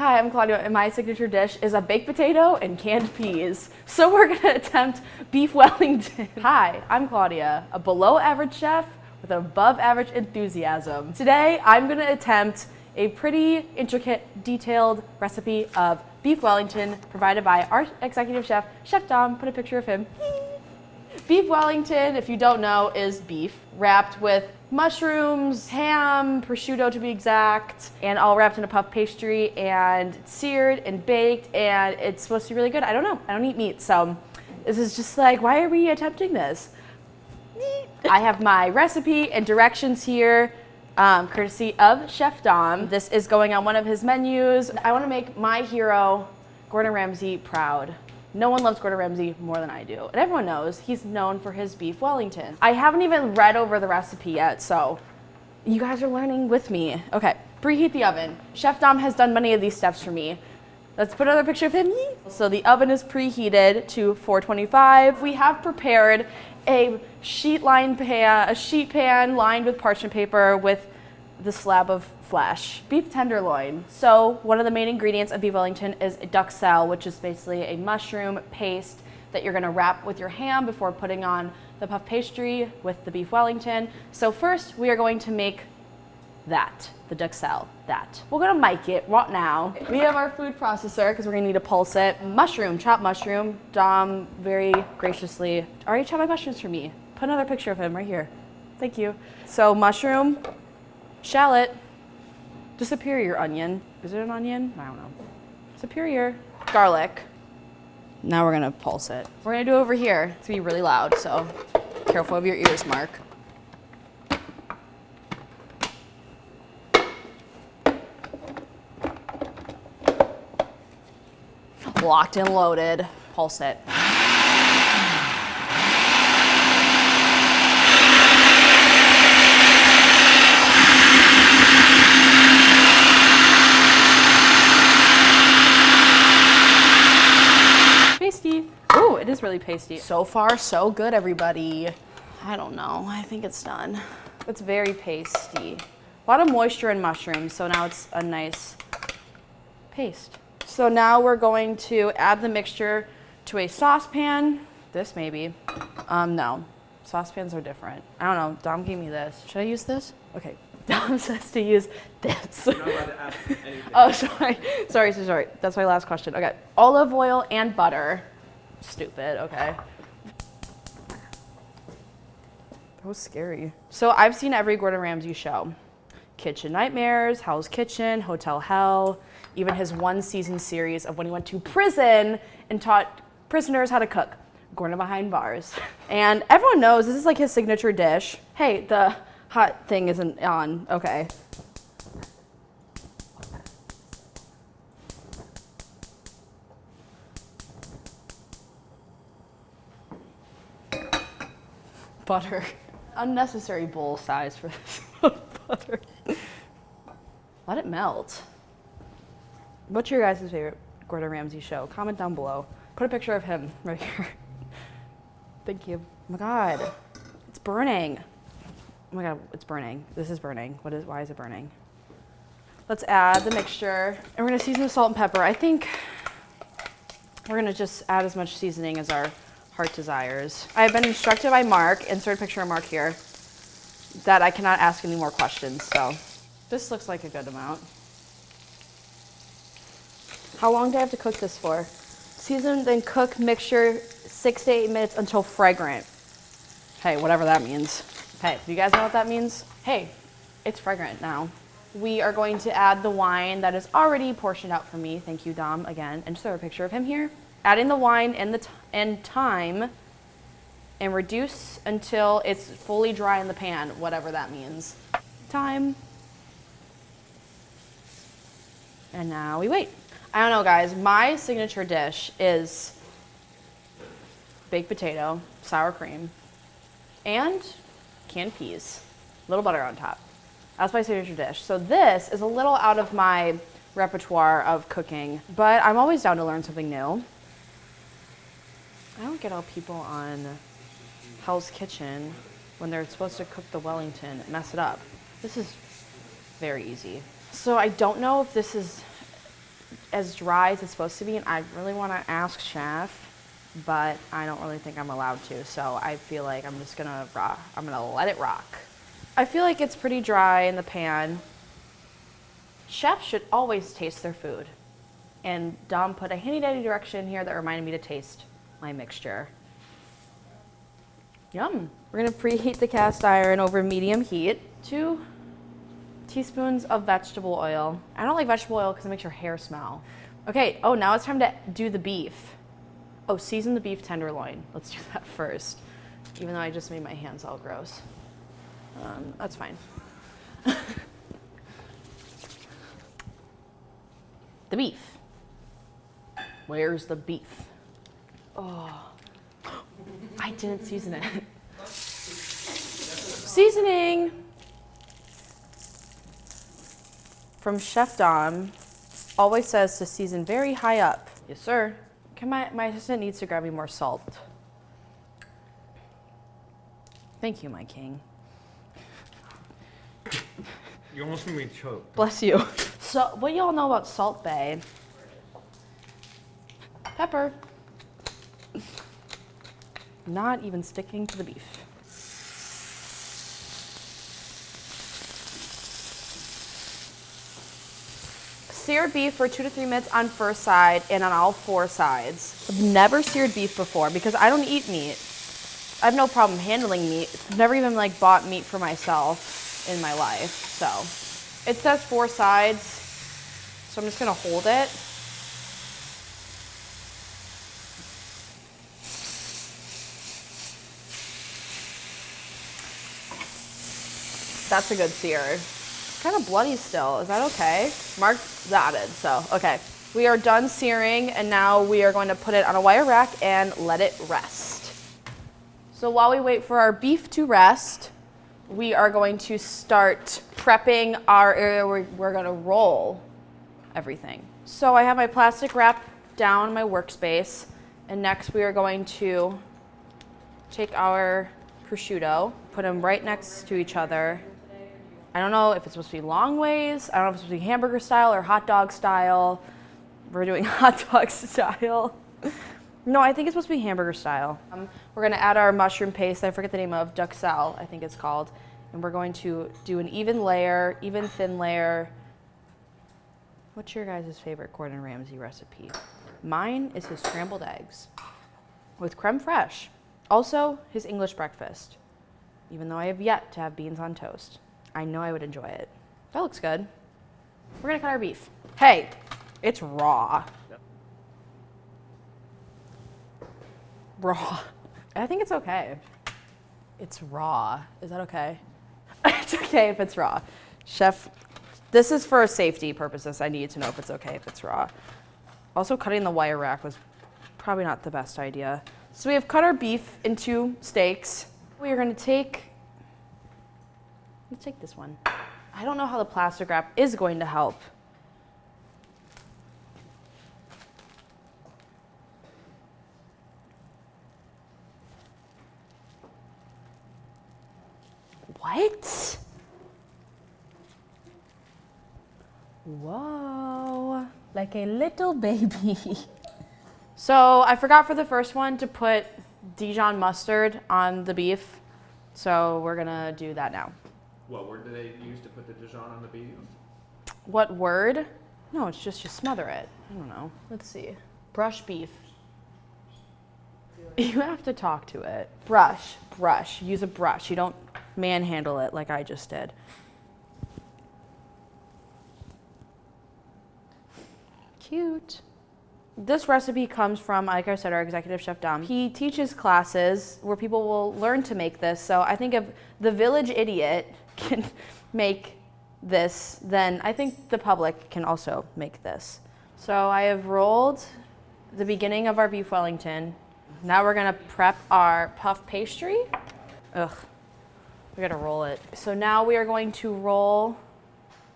Hi, I'm Claudia, and my signature dish is a baked potato and canned peas. So we're gonna attempt beef Wellington. Hi, I'm Claudia, a below average chef with an above average enthusiasm. Today, I'm gonna attempt a pretty intricate, detailed recipe of beef Wellington provided by our executive chef, Chef Dom. Put a picture of him. Beef Wellington, if you don't know, is beef wrapped with mushrooms, ham, prosciutto to be exact, and all wrapped in a puff pastry, and it's seared and baked, and it's supposed to be really good. I don't know. I don't eat meat, so this is just like, why are we attempting this? I have my recipe and directions here, courtesy of Chef Dom. This is going on one of his menus. I want to make my hero, Gordon Ramsay, proud. No one loves Gordon Ramsay more than I do. And everyone knows he's known for his beef Wellington. I haven't even read over the recipe yet, so you guys are learning with me. Okay, preheat the oven. Chef Dom has done many of these steps for me. Let's put another picture of him. So the oven is preheated to 425. We have prepared a sheet pan lined with parchment paper with the slab of flesh. Beef tenderloin. So one of the main ingredients of beef Wellington is a duxelles, which is basically a mushroom paste that you're gonna wrap with your ham before putting on the puff pastry with the beef Wellington. So first we are going to make that, the duxelles, that. We're gonna mic it right now. We have our food processor because we're gonna need to pulse it. Mushroom, chopped mushroom. Dom very graciously already chopped my mushrooms for me. Put another picture of him right here. Thank you. So mushroom, shallot, the superior onion. Is it an onion? I don't know. Superior. Garlic. Now we're gonna pulse it. We're gonna do it over here. It's gonna be really loud, so careful of your ears, Mark. Locked and loaded. Pulse it. Pasty. Oh, it is really pasty. So far, so good, everybody. I don't know. I think it's done. It's very pasty. A lot of moisture in mushrooms, so now it's a nice paste. So now we're going to add the mixture to a saucepan. This maybe. No. Saucepans are different. I don't know. Dom gave me this. Should I use this? Okay. Dom says to use this. You're not allowed to ask anything. Oh, sorry. That's my last question. Okay. Olive oil and butter. Stupid. Okay. That was scary. So I've seen every Gordon Ramsay show. Kitchen Nightmares, Hell's Kitchen, Hotel Hell, even his one-season series of when he went to prison and taught prisoners how to cook. Gordon behind bars. And everyone knows this is like his signature dish. Hey, the hot thing isn't on. Okay. Butter. Unnecessary bowl size for this butter. Let it melt. What's your guys' favorite Gordon Ramsay show? Comment down below. Put a picture of him right here. Thank you. Oh my God, it's burning. Oh my God, it's burning. This is burning. Why is it burning? Let's add the mixture. And we're gonna season with salt and pepper. I think we're gonna just add as much seasoning as our heart desires. I have been instructed by Mark, insert a picture of Mark here, that I cannot ask any more questions, so this looks like a good amount. How long do I have to cook this for? Season, then cook mixture 6 to 8 minutes until fragrant. Hey, whatever that means. Hey, do you guys know what that means? Hey, it's fragrant now. We are going to add the wine that is already portioned out for me. Thank you, Dom, again. And just throw a picture of him here. Adding the wine and thyme and reduce until it's fully dry in the pan, whatever that means. Thyme. And now we wait. I don't know, guys. My signature dish is baked potato, sour cream, and canned peas. A little butter on top. That's my signature dish. So this is a little out of my repertoire of cooking, but I'm always down to learn something new. I don't get how people on Hell's Kitchen, when they're supposed to cook the Wellington, mess it up. This is very easy. So I don't know if this is as dry as it's supposed to be, and I really want to ask chef, but I don't really think I'm allowed to, so I feel like I'm just gonna let it rock. I feel like it's pretty dry in the pan. Chefs should always taste their food. And Dom put a handy dandy direction here that reminded me to taste my mixture. Yum. We're gonna preheat the cast iron over medium heat. 2 teaspoons of vegetable oil. I don't like vegetable oil because it makes your hair smell. Okay, oh, now it's time to do the beef. Oh, season the beef tenderloin. Let's do that first, even though I just made my hands all gross. That's fine. The beef. Where's the beef? Oh, I didn't season it. Seasoning from Chef Dom always says to season very high up. Yes, sir. My assistant needs to grab me more salt. Thank you, my king. You almost made me choke. Bless you. So, what do y'all know about Salt Bae? Pepper. Not even sticking to the beef. Seared beef for 2 to 3 minutes on first side and on all 4 sides. I've never seared beef before because I don't eat meat. I have no problem handling meat. I've never even like bought meat for myself in my life. So it says 4 sides, so I'm just gonna hold it. That's a good sear. Kind of bloody still. Is that okay? Mark zatted, so okay. We are done searing, and now we are going to put it on a wire rack and let it rest. So while we wait for our beef to rest, we are going to start prepping our area where we're going to roll everything. So I have my plastic wrap down my workspace, and next we are going to take our prosciutto, put them right next to each other. I don't know if it's supposed to be long ways. I don't know if it's supposed to be hamburger style or hot dog style. We're doing hot dog style. No, I think it's supposed to be hamburger style. We're gonna add our mushroom paste. I forget the name of, duxelles, I think it's called. And we're going to do an even layer, even thin layer. What's your guys' favorite Gordon Ramsay recipe? Mine is his scrambled eggs with creme fraiche. Also, his English breakfast, even though I have yet to have beans on toast. I know I would enjoy it. That looks good. We're gonna cut our beef. Hey, it's raw. Yep. Raw. I think it's okay. It's raw. Is that okay? It's okay if it's raw. Chef, this is for safety purposes. I need to know if it's okay if it's raw. Also, cutting the wire rack was probably not the best idea. So we have cut our beef into steaks. We are gonna let's take this one. I don't know how the plastic wrap is going to help. What? Whoa, like a little baby. So I forgot for the first one to put Dijon mustard on the beef. So we're gonna do that now. What word do they use to put the Dijon on the beef? What word? No, it's just you smother it. I don't know. Let's see. Brush beef. You have to talk to it. Brush. Use a brush. You don't manhandle it like I just did. Cute. This recipe comes from, like I said, our executive chef Dom. He teaches classes where people will learn to make this. So I think if the village idiot can make this, then I think the public can also make this. So I have rolled the beginning of our beef Wellington. Now we're gonna prep our puff pastry. Ugh, we gotta roll it. So now we are going to roll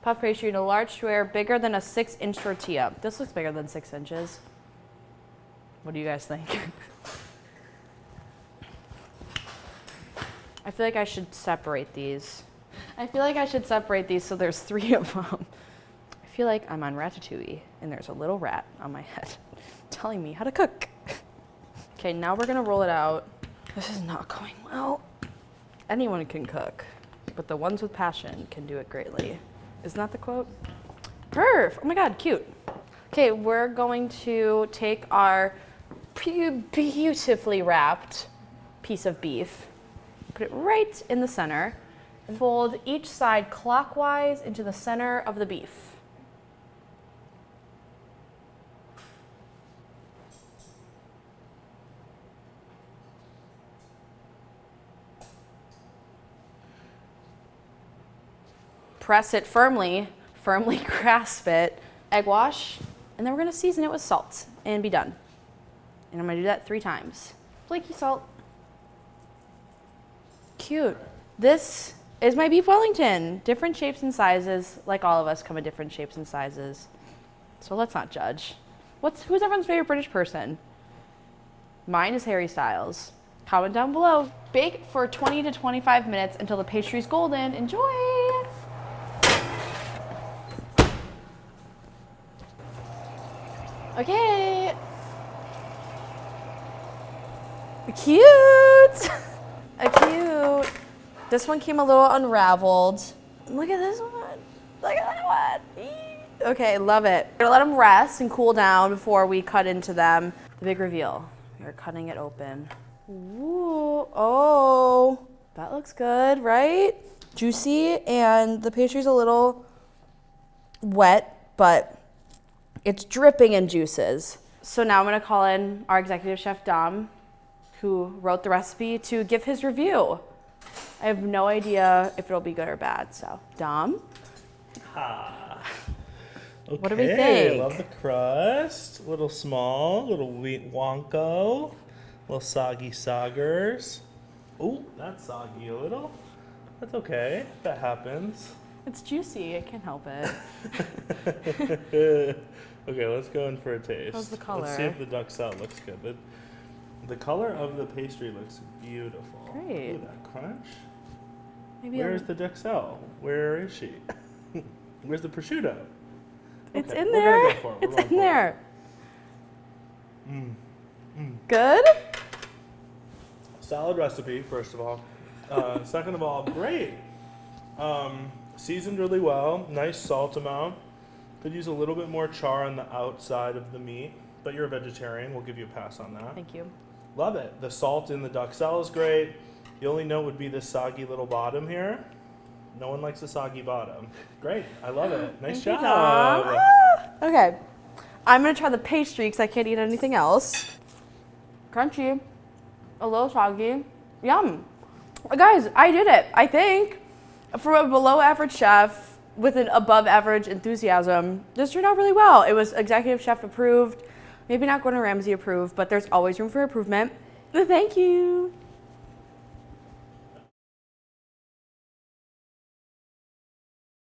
puff pastry in a large square bigger than a 6-inch tortilla. This looks bigger than 6 inches. What do you guys think? I feel like I should separate these. So there's 3 of them. I feel like I'm on Ratatouille and there's a little rat on my head telling me how to cook. Okay, now we're gonna roll it out. This is not going well. Anyone can cook, but the ones with passion can do it greatly. Isn't that the quote? Perf! Oh my God, cute. Okay, we're going to take our beautifully wrapped piece of beef, put it right in the center, and fold each side clockwise into the center of the beef. Press it firmly grasp it, egg wash, and then we're gonna season it with salt and be done. And I'm gonna do that 3 times. Flaky salt. Cute. This is my beef Wellington. Different shapes and sizes, like all of us come in different shapes and sizes. So let's not judge. Who's everyone's favorite British person? Mine is Harry Styles. Comment down below. Bake for 20 to 25 minutes until the pastry's golden. Enjoy! Okay. Cute. Cute. This one came a little unraveled. Look at this one. Look at that one. Eee. Okay, love it. We're gonna let them rest and cool down before we cut into them. The big reveal. We're cutting it open. Ooh. Oh, that looks good, right? Juicy, and the pastry's a little wet, but it's dripping in juices. So now I'm gonna call in our executive chef, Dom, who wrote the recipe, to give his review. I have no idea if it'll be good or bad, so Dom? Okay, What do we think? I love the crust. A little small, little wheat wonko, little soggy soggers. Oh, that's soggy a little. That's okay, that happens. It's juicy, I can't help it. Okay, let's go in for a taste. How's the color? Let's see if the duxelle looks good. The color of the pastry looks beautiful. Great. Ooh, that crunch. Maybe Where's the duxelle? Where is she? Where's the prosciutto? It's Okay, in we're there. gonna go for it. We're It's going in for there. it. Good? Solid recipe, first of all. Second of all, great. Seasoned really well. Nice salt amount. Could use a little bit more char on the outside of the meat, but you're a vegetarian. We'll give you a pass on that. Thank you. Love it. The salt in the duxelle is great. The only note would be this soggy little bottom here. No one likes a soggy bottom. Great. I love it. Nice Thank you, job. Dom. Ah! Okay. I'm gonna try the pastry because I can't eat anything else. Crunchy, a little soggy. Yum. Guys, I did it, I think. For a below average chef with an above average enthusiasm, this turned out really well. It was executive chef approved, maybe not Gordon Ramsay approved, but there's always room for improvement. Thank you.